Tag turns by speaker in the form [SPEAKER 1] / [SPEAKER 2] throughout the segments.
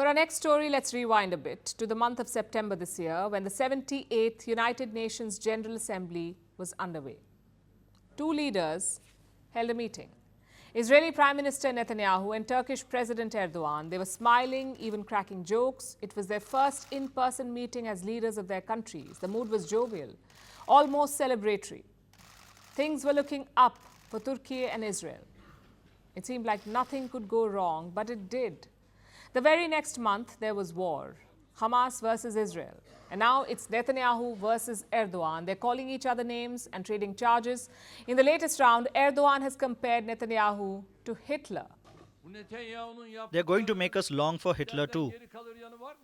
[SPEAKER 1] For our next story, let's rewind a bit to the month of September this year when the 78th United Nations General Assembly was underway. Two leaders held a meeting. Israeli Prime Minister Netanyahu and Turkish President Erdogan. They were smiling, even cracking jokes. It was their first in-person meeting as leaders of their countries. The mood was jovial, almost celebratory. Things were looking up for Turkey and Israel. It seemed like nothing could go wrong, but it did. The very next month, there was war. Hamas versus Israel. And now it's Netanyahu versus Erdogan. They're calling each other names and trading charges. In the latest round, Erdogan has compared Netanyahu to Hitler.
[SPEAKER 2] They're going to make us long for Hitler too.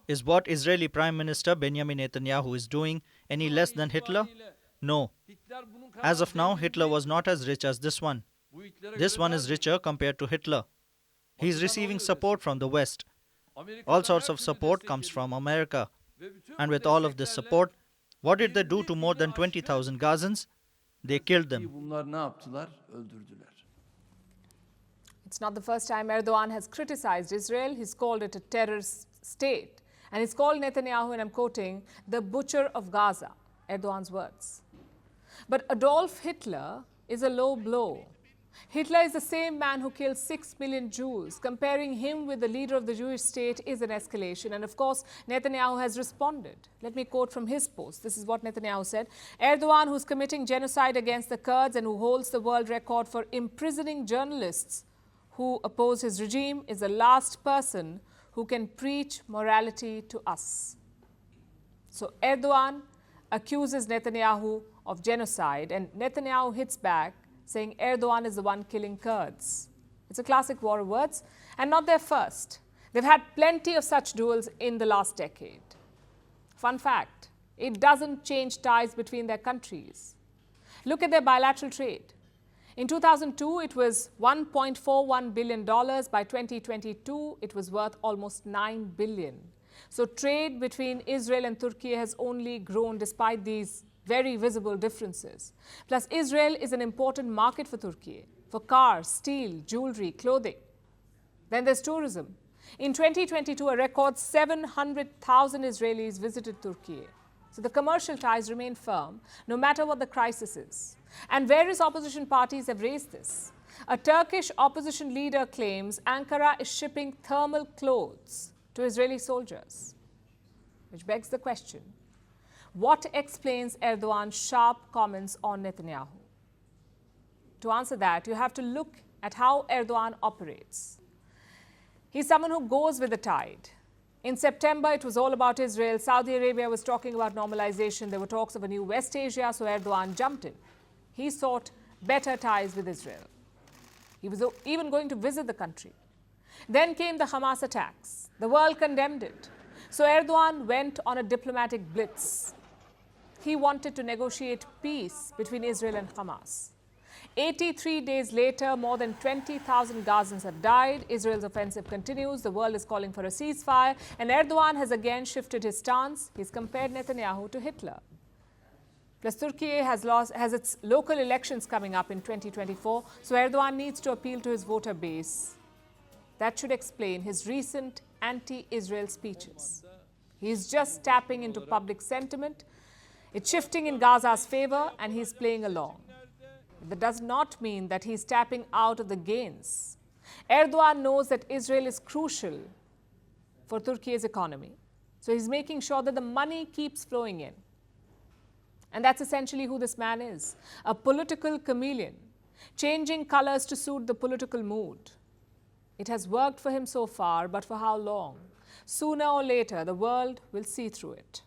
[SPEAKER 2] Is what Israeli Prime Minister Benjamin Netanyahu is doing any less than Hitler? No. As of now, Hitler was not as rich as this one. This one is richer compared to Hitler. He's receiving support from the West. All sorts of support comes from America. And with all of this support, what did they do to more than 20,000 Gazans? They killed them.
[SPEAKER 1] It's not the first time Erdogan has criticized Israel. He's called it a terrorist state. And he's called Netanyahu, and I'm quoting, the butcher of Gaza, Erdogan's words. But Adolf Hitler is a low blow. Hitler is the same man who killed 6 million Jews. Comparing him with the leader of the Jewish state is an escalation. And of course, Netanyahu has responded. Let me quote from his post. This is what Netanyahu said. Erdogan, who's committing genocide against the Kurds and who holds the world record for imprisoning journalists who oppose his regime, is the last person who can preach morality to us. So Erdogan accuses Netanyahu of genocide, and Netanyahu hits back, saying Erdogan is the one killing Kurds. It's a classic war of words, and not their first. They've had plenty of such duels in the last decade. Fun fact, it doesn't change ties between their countries. Look at their bilateral trade. In 2002, it was $1.41 billion. By 2022, it was worth almost $9 billion. So trade between Israel and Turkey has only grown despite these very visible differences. Plus, Israel is an important market for Turkey, for cars, steel, jewelry, clothing. Then there's tourism. In 2022, a record 700,000 Israelis visited Turkey. So the commercial ties remain firm, no matter what the crisis is. And various opposition parties have raised this. A Turkish opposition leader claims Ankara is shipping thermal clothes to Israeli soldiers, which begs the question, what explains Erdogan's sharp comments on Netanyahu? To answer that, you have to look at how Erdogan operates. He's someone who goes with the tide. In September, it was all about Israel. Saudi Arabia was talking about normalization. There were talks of a new West Asia, so Erdogan jumped in. He sought better ties with Israel. He was even going to visit the country. Then came the Hamas attacks. The world condemned it. So Erdogan went on a diplomatic blitz. He wanted to negotiate peace between Israel and Hamas. 83 days later, more than 20,000 Gazans have died. Israel's offensive continues. The world is calling for a ceasefire. And Erdogan has again shifted his stance. He's compared Netanyahu to Hitler. Plus, Turkey has its local elections coming up in 2024. So Erdogan needs to appeal to his voter base. That should explain his recent anti-Israel speeches. He's just tapping into public sentiment. It's shifting in Gaza's favor, and he's playing along. That does not mean that he's tapping out of the gains. Erdogan knows that Israel is crucial for Turkey's economy. So he's making sure that the money keeps flowing in. And that's essentially who this man is, a political chameleon, changing colors to suit the political mood. It has worked for him so far, but for how long? Sooner or later, the world will see through it.